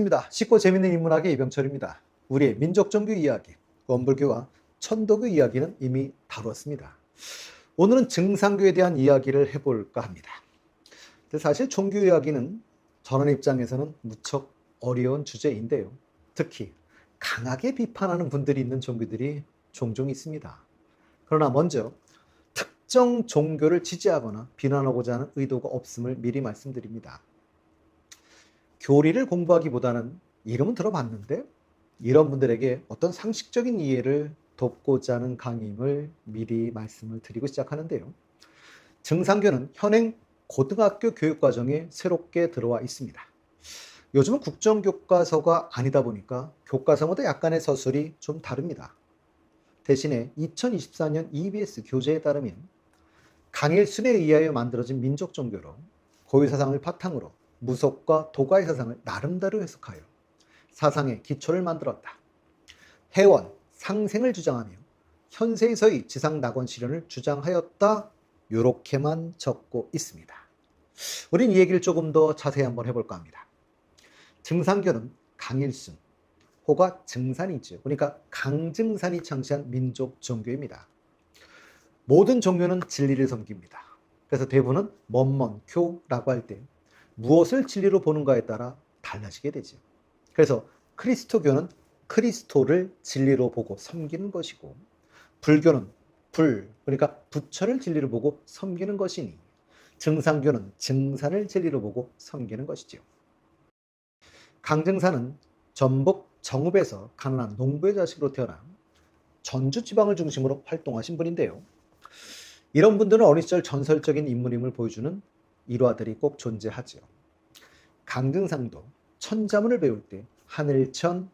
반갑습니다. 쉽고 재밌는 인문학의 이병철입니다. 우리의 민족 종교 이야기, 원불교와 천도교 이야기는 이미 다루었습니다. 오늘은 증상교에 대한 이야기를 해볼까 합니다. 사실 종교 이야기는 저런 입장에서는 무척 어려운 주제인데요. 특히 강하게 비판하는 분들이 있는 종교들이 종종 있습니다. 그러나 먼저 특정 종교를 지지하거나 비난하고자 하는 의도가 없음을 미리 말씀드립니다. 교리를 공부하기보다는 이름은 들어봤는데 이런 분들에게 어떤 상식적인 이해를 돕고자 하는 강의임을 미리 말씀을 드리고 시작하는데요. 증상교는 현행 고등학교 교육과정에 새롭게 들어와 있습니다. 요즘은 국정교과서가 아니다 보니까 교과서마다 약간의 서술이 좀 다릅니다. 대신에 2024년 EBS 교재에 따르면 강일순에 의하여 만들어진 민족종교로 고유사상을 바탕으로 무속과 도가의 사상을 나름대로 해석하여 사상의 기초를 만들었다. 해원, 상생을 주장하며 현세에서의 지상낙원 실현을 주장하였다. 이렇게만 적고 있습니다. 우린 이 얘기를 조금 더 자세히 한번 해볼까 합니다. 증상교는 강일순, 호가 증산이죠. 그러니까 강증산이 창시한 민족 종교입니다. 모든 종교는 진리를 섬깁니다. 그래서 대부분은 먼먼교라고 할 때 무엇을 진리로 보는가에 따라 달라지게 되죠. 그래서 그리스도교는 그리스도를 진리로 보고 섬기는 것이고, 불교는 그러니까 부처를 진리로 보고 섬기는 것이니, 증상교는 증산을 진리로 보고 섬기는 것이죠. 강증산은 전북 정읍에서 가난한 농부의 자식으로 태어나 전주 지방을 중심으로 활동하신 분인데요. 이런 분들은 어린 시절 전설적인 인물임을 보여주는 일화들이 꼭 존재하죠. 강증상도 천자문을 배울 때 하늘천,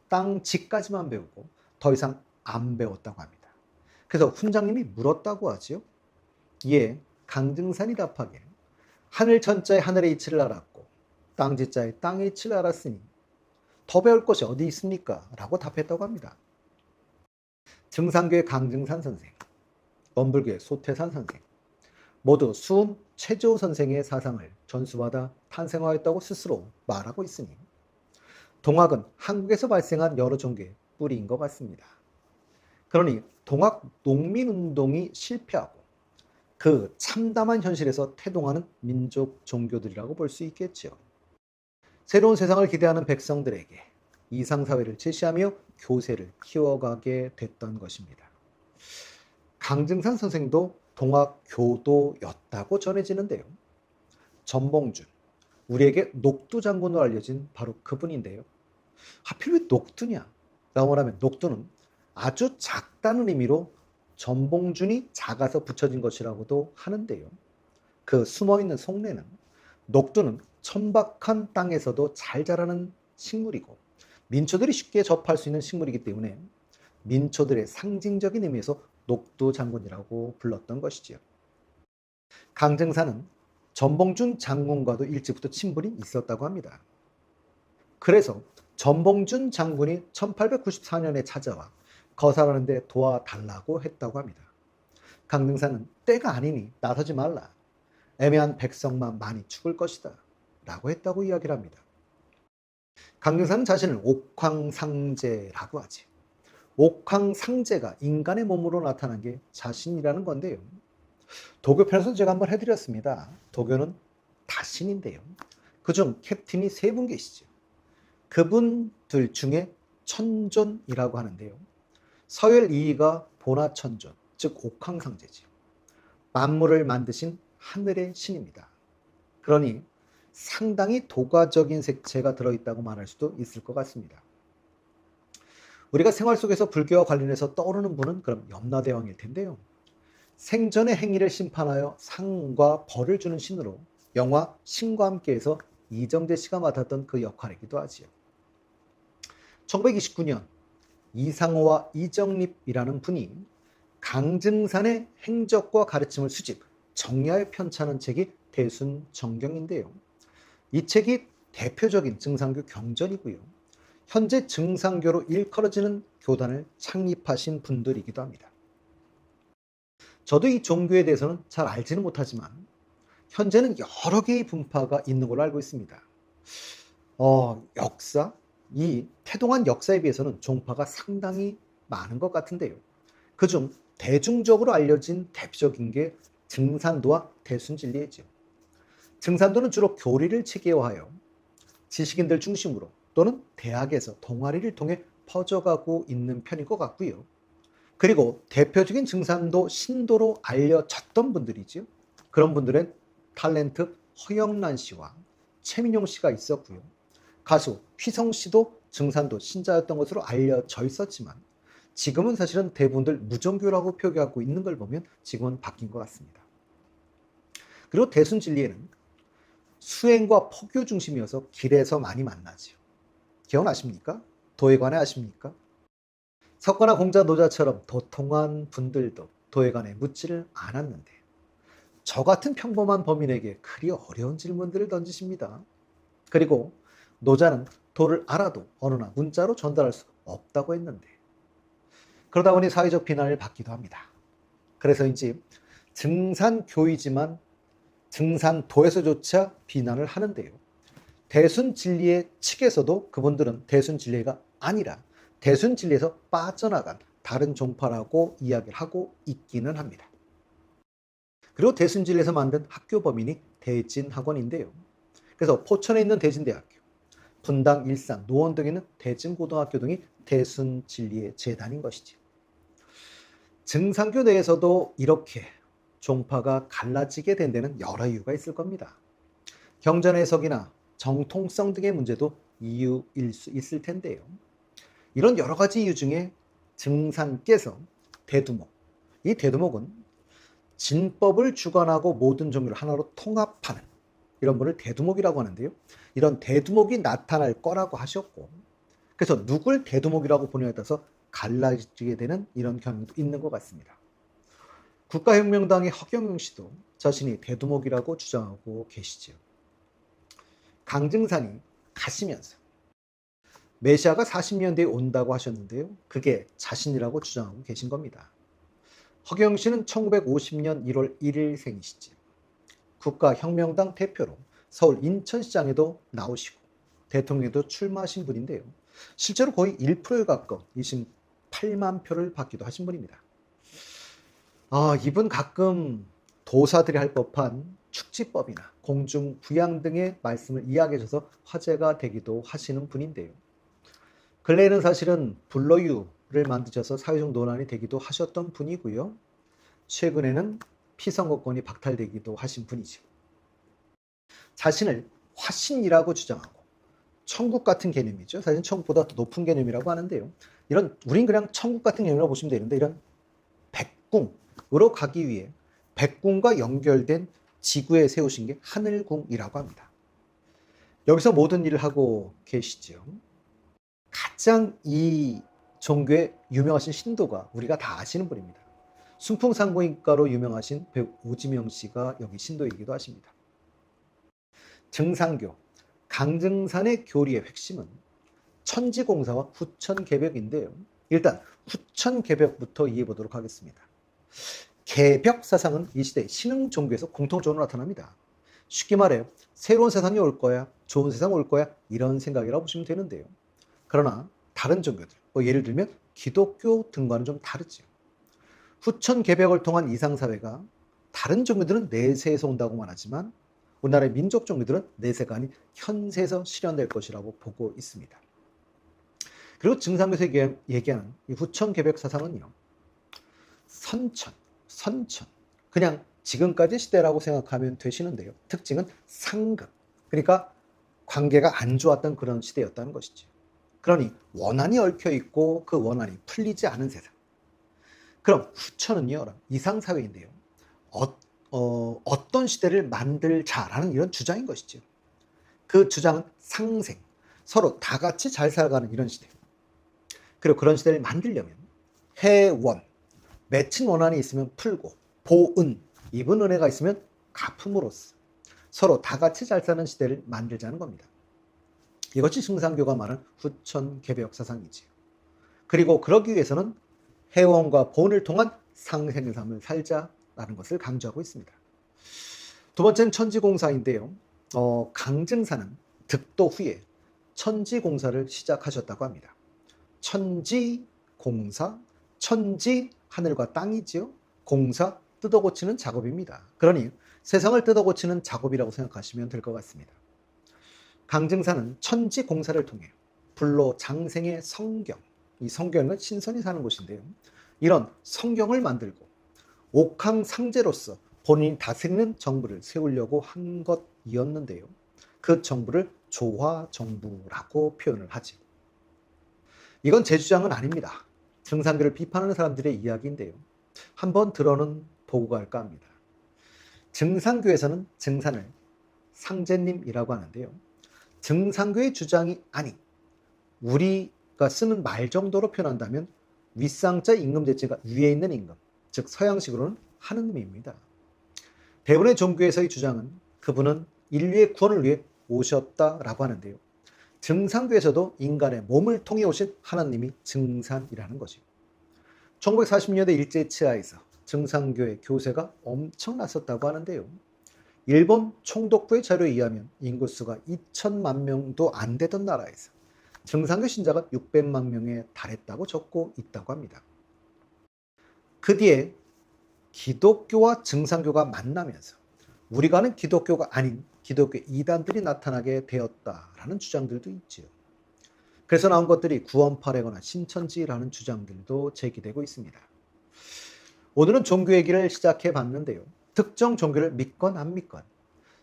땅지까지만 배우고 더 이상 안 배웠다고 합니다. 그래서 훈장님이 물었다고 하지요. 이에 강증산이 답하기에 하늘천자의 하늘의 이치를 알았고 땅지자의 땅의 이치를 알았으니 더 배울 것이 어디 있습니까? 라고 답했다고 합니다. 증상교의 강증산 선생, 원불교의 소태산 선생, 모두 수은 최재호 선생의 사상을 전수받아 탄생하였다고 스스로 말하고 있으니 동학은 한국에서 발생한 여러 종교의 뿌리인 것 같습니다. 그러니 동학 농민운동이 실패하고 그 참담한 현실에서 태동하는 민족 종교들이라고 볼 수 있겠죠. 새로운 세상을 기대하는 백성들에게 이상사회를 제시하며 교세를 키워가게 됐던 것입니다. 강증산 선생도 동학교도였다고 전해지는데요. 전봉준, 우리에게 녹두 장군으로 알려진 바로 그분인데요. 하필 왜 녹두냐? 라고 말하면 녹두는 아주 작다는 의미로 전봉준이 작아서 붙여진 것이라고도 하는데요. 그 숨어있는 속내는 녹두는 천박한 땅에서도 잘 자라는 식물이고 민초들이 쉽게 접할 수 있는 식물이기 때문에 민초들의 상징적인 의미에서 녹두 장군이라고 불렀던 것이지요. 강증산은 전봉준 장군과도 일찍부터 친분이 있었다고 합니다. 그래서 전봉준 장군이 1894년에 찾아와 거사하는 데 도와달라고 했다고 합니다. 강증산은 때가 아니니 나서지 말라. 애매한 백성만 많이 죽을 것이다. 라고 했다고 이야기를 합니다. 강증산은 자신을 옥황상제라고 하지. 옥황상제가 인간의 몸으로 나타난 게 자신이라는 건데요. 도교 편에서 제가 한번 해드렸습니다. 도교는 다신인데요. 그중 캡틴이 세 분 계시죠. 그분들 중에 천존이라고 하는데요. 서열 2위가 보나천존, 즉 옥황상제지요. 만물을 만드신 하늘의 신입니다. 그러니 상당히 도가적인 색채가 들어있다고 말할 수도 있을 것 같습니다. 우리가 생활 속에서 불교와 관련해서 떠오르는 분은 그럼 염라대왕일 텐데요. 생전의 행위를 심판하여 상과 벌을 주는 신으로 영화 신과 함께해서 이정재 씨가 맡았던 그 역할이기도 하지요. 1929년 이상호와 이정립이라는 분이 강증산의 행적과 가르침을 수집, 정리하여 편찬한 책이 대순정경인데요. 이 책이 대표적인 증상교 경전이고요. 현재 증상교로 일컬어지는 교단을 창립하신 분들이기도 합니다. 저도 이 종교에 대해서는 잘 알지는 못하지만 현재는 여러 개의 분파가 있는 걸로 알고 있습니다. 역사, 이 태동한 역사에 비해서는 종파가 상당히 많은 것 같은데요. 그중 대중적으로 알려진 대표적인 게 증산도와 대순진리이죠. 증산도는 주로 교리를 체계화하여 지식인들 중심으로 또는 대학에서 동아리를 통해 퍼져가고 있는 편인 것 같고요. 그리고 대표적인 증산도 신도로 알려졌던 분들이죠. 그런 분들은 탤런트 허영란 씨와 최민용 씨가 있었고요. 가수 휘성 씨도 증산도 신자였던 것으로 알려져 있었지만 지금은 사실은 대부분들 무종교라고 표기하고 있는 걸 보면 지금은 바뀐 것 같습니다. 그리고 대순진리에는 수행과 포교 중심이어서 길에서 많이 만나지요. 기억나십니까? 도회관에 아십니까? 석가나 공자 노자처럼 도통한 분들도 도회관에 묻지를 않았는데 저 같은 평범한 범인에게 그리 어려운 질문들을 던지십니다. 그리고 노자는 도를 알아도 언어나 문자로 전달할 수 없다고 했는데 그러다 보니 사회적 비난을 받기도 합니다. 그래서인지 증산교이지만 증산도에서조차 비난을 하는데요. 대순진리의 측에서도 그분들은 대순진리가 아니라 대순진리에서 빠져나간 다른 종파라고 이야기를 하고 있기는 합니다. 그리고 대순진리에서 만든 학교 범인이 대진학원인데요. 그래서 포천에 있는 대진대학교, 분당, 일산, 노원 등에 있는 대진고등학교 등이 대순진리의 재단인 것이죠. 증산교 내에서도 이렇게 종파가 갈라지게 된 데는 여러 이유가 있을 겁니다. 경전 해석이나 정통성 등의 문제도 이유일 수 있을 텐데요. 이런 여러 가지 이유 중에 증산께서 대두목, 이 대두목은 진법을 주관하고 모든 종교를 하나로 통합하는 이런 분을 대두목이라고 하는데요. 이런 대두목이 나타날 거라고 하셨고 그래서 누굴 대두목이라고 보느냐에 따라서 갈라지게 되는 이런 경향도 있는 것 같습니다. 국가혁명당의 허경영 씨도 자신이 대두목이라고 주장하고 계시죠. 강증산이 가시면서 메시아가 40년 뒤에 온다고 하셨는데요. 그게 자신이라고 주장하고 계신 겁니다. 허경영 씨는 1950년 1월 1일 생이시죠. 국가혁명당 대표로 서울 인천시장에도 나오시고 대통령에도 출마하신 분인데요. 실제로 거의 1%에 가까운 28만 표를 받기도 하신 분입니다. 이분 가끔 도사들이 할 법한 축지법이나 공중부양 등의 말씀을 이야기해 줘서 화제가 되기도 하시는 분인데요. 근래에는 사실은 불러유를 만드셔서 사회적 논란이 되기도 하셨던 분이고요. 최근에는 피선거권이 박탈되기도 하신 분이죠. 자신을 화신이라고 주장하고 천국 같은 개념이죠. 사실 천국보다 더 높은 개념이라고 하는데요. 우린 그냥 천국 같은 개념이라고 보시면 되는데 이런 백궁으로 가기 위해 백궁과 연결된 지구에 세우신 게 하늘궁이라고 합니다. 여기서 모든 일을 하고 계시죠. 가장 이 종교에 유명하신 신도가 우리가 다 아시는 분입니다. 순풍산부인과로 유명하신 배우 오지명 씨가 여기 신도이기도 하십니다. 증산교, 강증산의 교리의 핵심은 천지공사와 후천개벽인데요. 일단 후천개벽부터 이해해 보도록 하겠습니다. 개벽 사상은 이 시대 신흥 종교에서 공통적으로 나타납니다. 쉽게 말해 새로운 세상이 올 거야, 좋은 세상 올 거야 이런 생각이라고 보시면 되는데요. 그러나 다른 종교들, 예를 들면 기독교 등과는 좀 다르죠. 후천개벽을 통한 이상사회가 다른 종교들은 내세에서 온다고만 하지만 우리나라의 민족 종교들은 내세가 아닌 현세에서 실현될 것이라고 보고 있습니다. 그리고 증산교에서 얘기하는 이 후천개벽 사상은요. 선천 그냥 지금까지 시대라고 생각하면 되시는데요. 특징은 상급, 그러니까 관계가 안 좋았던 그런 시대였다는 것이죠. 그러니 원한이 얽혀있고 그 원한이 풀리지 않은 세상. 그럼 후천은요, 이상사회인데요. 어떤 시대를 만들자라는 이런 주장인 것이죠. 그 주장은 상생, 서로 다 같이 잘 살아가는 이런 시대. 그리고 그런 시대를 만들려면 해원, 맺힌 원한이 있으면 풀고 보은, 입은 은혜가 있으면 갚음으로써 서로 다 같이 잘 사는 시대를 만들자는 겁니다. 이것이 증산교가 말하는 후천개벽 사상이지요. 그리고 그러기 위해서는 해원과 보은을 통한 상생의 삶을 살자라는 것을 강조하고 있습니다. 두 번째는 천지공사인데요. 강증사는 득도 후에 천지공사를 시작하셨다고 합니다. 천지공사, 천지 하늘과 땅이지요. 공사 뜯어고치는 작업입니다. 그러니 세상을 뜯어고치는 작업이라고 생각하시면 될 것 같습니다. 강증사는 천지공사를 통해 불로 장생의 성경, 이 성경은 신선이 사는 곳인데요. 이런 성경을 만들고 옥황상제로서 본인이 다스리는 정부를 세우려고 한 것이었는데요. 그 정부를 조화정부라고 표현을 하죠. 이건 제 주장은 아닙니다. 증상교를 비판하는 사람들의 이야기인데요. 한번 들어는 보고 갈까 합니다. 증상교에서는 증산을 상제님이라고 하는데요. 증상교의 주장이 아닌 우리가 쓰는 말 정도로 표현한다면 윗상자 임금제치가 위에 있는 임금, 즉 서양식으로는 하느님입니다. 대부분의 종교에서의 주장은 그분은 인류의 구원을 위해 오셨다라고 하는데요. 증상교에서도 인간의 몸을 통해 오신 하나님이 증산이라는 것이요. 1940년대 일제치하에서 증상교의 교세가 엄청났었다고 하는데요. 일본 총독부의 자료에 의하면 인구수가 2천만 명도 안 되던 나라에서 증상교 신자가 600만 명에 달했다고 적고 있다고 합니다. 그 뒤에 기독교와 증상교가 만나면서 우리가 아는 기독교가 아닌 기독교 이단들이 나타나게 되었다라는 주장들도 있지요. 그래서 나온 것들이 구원파래거나 신천지라는 주장들도 제기되고 있습니다. 오늘은 종교 얘기를 시작해 봤는데요. 특정 종교를 믿건 안 믿건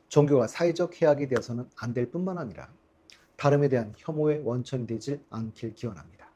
종교가 사회적 해악이 되어서는 안 될 뿐만 아니라 다름에 대한 혐오의 원천이 되지 않길 기원합니다.